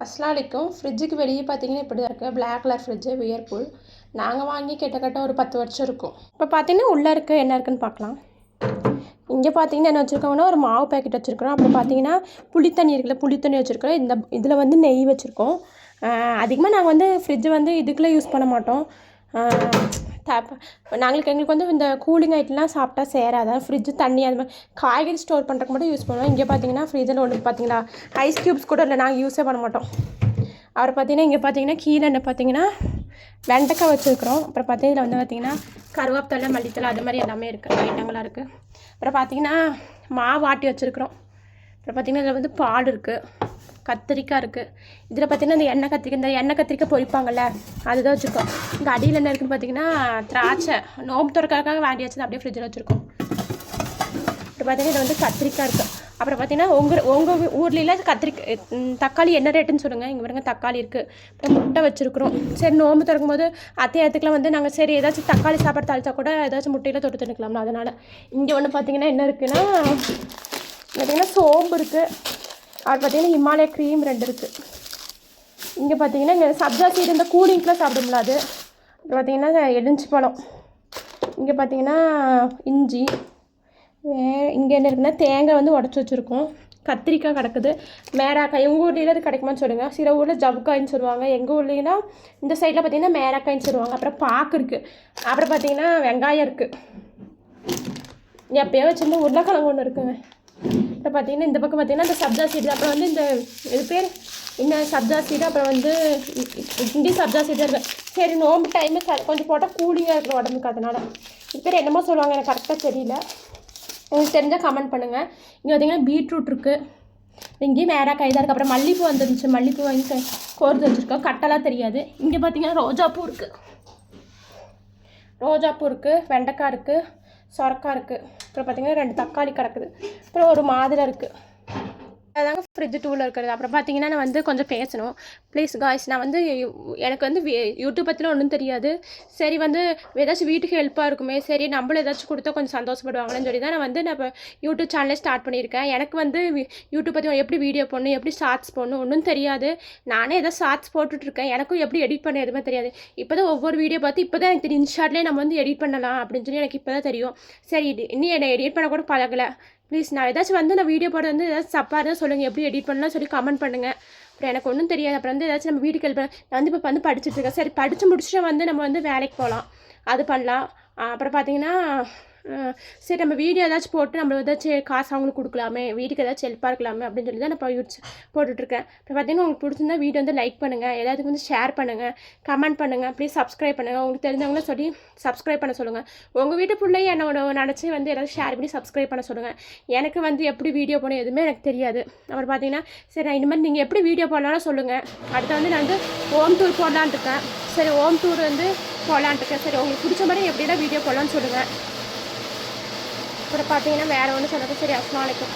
அஸ்லாலிக்கும் ஃப்ரிட்ஜுக்கு வெளியே பார்த்தீங்கன்னா இப்படி தான் இருக்குது. Black colour fridge Whirlpool. நாங்கள் வாங்கி கிட்டத்தட்ட ஒரு 10 வருஷம் இருக்கும். இப்போ பார்த்தீங்கன்னா உள்ளே இருக்குது என்ன இருக்குன்னு பார்க்கலாம். இங்கே பார்த்தீங்கன்னா என்ன வச்சுருக்கோங்கன்னா ஒரு மாவு பேக்கெட் வச்சுருக்கிறோம். அப்புறம் பார்த்தீங்கன்னா புளித்தண்ணி இருக்குல்ல, புளித்தண்ணி வச்சுருக்கோம். இதில் வந்து நெய் வச்சுருக்கோம். அதிகமாக நாங்கள் வந்து ஃப்ரிட்ஜு வந்து இதுக்குள்ளே யூஸ் பண்ண மாட்டோம். எங்களுக்கு வந்து இந்த கூலிங் ஐட்டம்லாம் சாப்பிட்டா சேராதான். ஃப்ரிட்ஜு தண்ணி அது மாதிரி காய்கறி ஸ்டோர் பண்ணுறதுக்கு மட்டும் யூஸ் பண்ணுவோம். இங்கே பார்த்தீங்கன்னா ஃப்ரிட்ஜில் ஒன்று பார்த்தீங்களா ஐஸ் க்யூப்ஸ் கூட இல்லை, நாங்கள் யூஸே பண்ண மாட்டோம். அப்புறம் பார்த்தீங்கன்னா இங்கே பார்த்தீங்கன்னா கீழே என்ன பார்த்தீங்கன்னா வெண்டைக்காய் வச்சுருக்குறோம். அப்புறம் பார்த்தீங்கன்னா இதில் வந்து பார்த்தீங்கன்னா கருவேப்பிலை, மல்லித்தலை அது மாதிரி எல்லாமே இருக்குது, ஐட்டங்களாக இருக்குது. அப்புறம் பார்த்தீங்கன்னா மாவு ஆட்டி வச்சுருக்குறோம். அப்புறம் பார்த்தீங்கன்னா இதில் வந்து பால் இருக்குது, கத்திரிக்காய் இருக்குது. இதில் பார்த்தீங்கன்னா இந்த எண்ணெய் கத்திரிக்காய் பொரிப்பாங்கள்ல அதுதான் வச்சுருக்கோம். இந்த அடியில் என்ன இருக்குதுன்னு பார்த்தீங்கன்னா திராட்சை நோம்பு திறக்காக வாங்கி வச்சது அப்படியே ஃப்ரிட்ஜில் வச்சுருக்கோம். அப்புறம் பார்த்தீங்கன்னா இது வந்து கத்திரிக்காய் இருக்குது. அப்புறம் பார்த்தீங்கன்னா உங்கள் ஊர்லாம் தக்காளி என்ன ரேட்டுன்னு சொல்லுங்கள். இங்கே பாருங்க தக்காளி இருக்குது. அப்புறம் முட்டை வச்சுருக்குறோம். சரி நோம்பு திறக்கும் போது அத்தையாத்துக்கெலாம் வந்து நாங்கள் சரி ஏதாச்சும் தக்காளி சாப்பாடு தாளித்தா கூட ஏதாச்சும் முட்டையில் தொட்டு தின்னுக்கலாம்ல, அதனால். இங்கே ஒன்று பார்த்தீங்கன்னா என்ன இருக்குதுன்னா பார்த்தீங்கன்னா சோம்பு இருக்குது. அது பார்த்தீங்கன்னா ஹிமாலயா க்ரீம் 2 இருக்குது. இங்கே பார்த்தீங்கன்னா இங்கே சப்ஜா சீடு இந்த கூலிங்க்கெலாம் சாப்பிடும்ல அது. அப்புறம் பார்த்தீங்கன்னா எலுமிச்சி பழம். இங்கே பார்த்தீங்கன்னா இஞ்சி. இங்கே என்ன இருக்குன்னா தேங்காய் வந்து உடச்சி வச்சுருக்கோம். கத்திரிக்காய் கிடக்குது. மேராக்காய் எங்கள் ஊர்லேயும் அது கிடைக்குமான்னு சொல்லுங்கள். சில ஊரில் ஜவுக்காயின்னு சொல்லுவாங்க. எங்கள் ஊர்லேலாம் இந்த சைடில் பார்த்தீங்கன்னா மேராக்காயின்னு சொல்லுவாங்க. அப்புறம் பாக்கு இருக்குது. அப்புறம் பார்த்தீங்கன்னா வெங்காயம் இருக்குது. எப்போயோ வச்சுருந்து உருளைக்கிழங்கு ஒன்று இருக்குங்க. அப்புறம் பார்த்தீங்கன்னா இந்த பக்கம் பார்த்தீங்கன்னா இந்த சப்ஜா சீடு, அப்புறம் வந்து இது பேர் இந்த சப்ஜா சீடு, அப்புறம் வந்து இங்கே சப்ஜா சீடு இருக்குது. சரி நோம்பு டைமு கொஞ்சம் போட்டால் கூலிங்காக இருக்கிற உடம்புக்கு, அதனால் இது பேர் என்னமோ சொல்லுவாங்க, எனக்கு கரெக்டாக தெரியல. உங்களுக்கு தெரிஞ்சால் கமெண்ட் பண்ணுங்கள். இங்கே பார்த்தீங்கன்னா பீட்ரூட் இருக்குது. இங்கேயும் மேராக்காய் தான் இருக்குது. அப்புறம் மல்லிகைப்பூ வந்துருந்துச்சு, மல்லிகைப்பூ வாங்கி கோர்த்து வச்சுருக்கோம். கட்டெல்லாம் தெரியாது. இங்கே பார்த்தீங்கன்னா ரோஜாப்பூ இருக்குது, வெண்டைக்காய் இருக்குது, சொரக்காய் இருக்குது. அப்புறம் பார்த்தீங்கன்னா 2 தக்காளி கிடக்குது. அப்புறம் ஒரு மாதுளை இருக்குது. அதாங்க ஃப்ரிட்ஜ் டூவில் இருக்கிறது. அப்புறம் பார்த்தீங்கன்னா நான் வந்து கொஞ்சம் பேசணும் ப்ளீஸ் காய்ஸ். நான் வந்து எனக்கு வந்து யூடியூப் பற்றிலாம் ஒன்றும் தெரியாது. சரி வந்து ஏதாச்சும் வீட்டுக்கு ஹெல்ப்பாக இருக்குமே, சரி நம்மளும் ஏதாச்சும் கொடுத்தா கொஞ்சம் சந்தோஷப்படுவாங்களேன்னு சொல்லி தான் நான் வந்து இப்போ யூடியூப் சேனலே ஸ்டார்ட் பண்ணியிருக்கேன். எனக்கு வந்து யூடியூப் பற்றி எப்படி வீடியோ போடணும், எப்படி ஷார்ட்ஸ் போடணும் ஒன்றும் தெரியாது. நானே ஏதோ ஷார்ட்ஸ் போட்டுட்ருக்கேன். எனக்கும் எப்படி எடிட் பண்ண எதுவுமே தெரியாது. இப்போ தான் ஒவ்வொரு வீடியோ பார்த்து இப்போ தான் எனக்கு தெரியும் இன்ஷார்ட்லேயே நம்ம வந்து எடிட் பண்ணலாம் அப்படின்னு சொல்லி எனக்கு இப்போ தான் தெரியும். சரி இன்னும் என்னை எடிட் பண்ண கூட பழகலை. ப்ளீஸ் நான் ஏதாச்சும் வந்து நான் வீடியோ போட வந்து ஏதாச்சும் தப்பாக இருந்தால் சொல்லுங்கள், எப்படி எடிட் பண்ணலாம் சொல்லி கமெண்ட் பண்ணுங்கள். அப்புறம் எனக்கு ஒன்றும் தெரியாது. அப்புறம் வந்து ஏதாச்சும் நம்ம வீட்டுக்கு ஹெல்ப் நான் வந்து இப்போ வந்து படிச்சுட்ருக்கேன். சரி படித்து முடிச்சுட்டு வந்து நம்ம வந்து வேலைக்கு போகலாம், அது பண்ணலாம். அப்புறம் பார்த்தீங்கன்னா சரி நம்ம வீடியோ ஏதாச்சும் போட்டு நம்ம ஏதாச்சும் காசு அவங்களுக்கு கொடுக்கலாமே, வீட்டுக்கு ஏதாச்சும் ஹெல்ப்பாக இருக்கலாமே அப்படின்னு சொல்லி தான் நான் இப்போ போட்டுட்ருக்கேன். இப்போ பார்த்தீங்கன்னா உங்களுக்கு பிடிச்சிருந்தா வீடியோ வந்து லைக் பண்ணுங்கள், எல்லாத்துக்கும் வந்து ஷேர் பண்ணுங்கள், கமெண்ட் பண்ணுங்கள், ப்ளீஸ் சப்ஸ்கிரைப் பண்ணுங்கள். உங்களுக்கு தெரிஞ்சவங்கள சொல்லி சப்ஸ்கிரைப் பண்ண சொல்லுங்கள். உங்கள் வீட்டு பிள்ளையை என்னோட நினச்சி வந்து ஏதாவது ஷேர் பண்ணி சப்ஸ்கிரைப் பண்ண சொல்லுங்கள். எனக்கு வந்து எப்படி வீடியோ போடணும் எதுவுமே எனக்கு தெரியாது. அப்புறம் பார்த்தீங்கன்னா சரி நான் இனிமேல் நீங்கள் எப்படி வீடியோ போடலாம்னு சொல்லுங்கள். அடுத்து வந்து நான் வந்து ஹோம் டூர் போடலான்ட்டு இருக்கேன். சரி ஹோம் டூர் வந்து போடலான்ட்டு இருக்கேன். சரி உங்களுக்கு பிடிச்ச மாதிரி எப்படிலாம் வீடியோ போடலான்னு சொல்லுங்கள். அப்புறம் பார்த்தீங்கன்னா வேறு ஒன்று சொன்னது. சரி அஸ்ஸலாமு அலைக்கும்.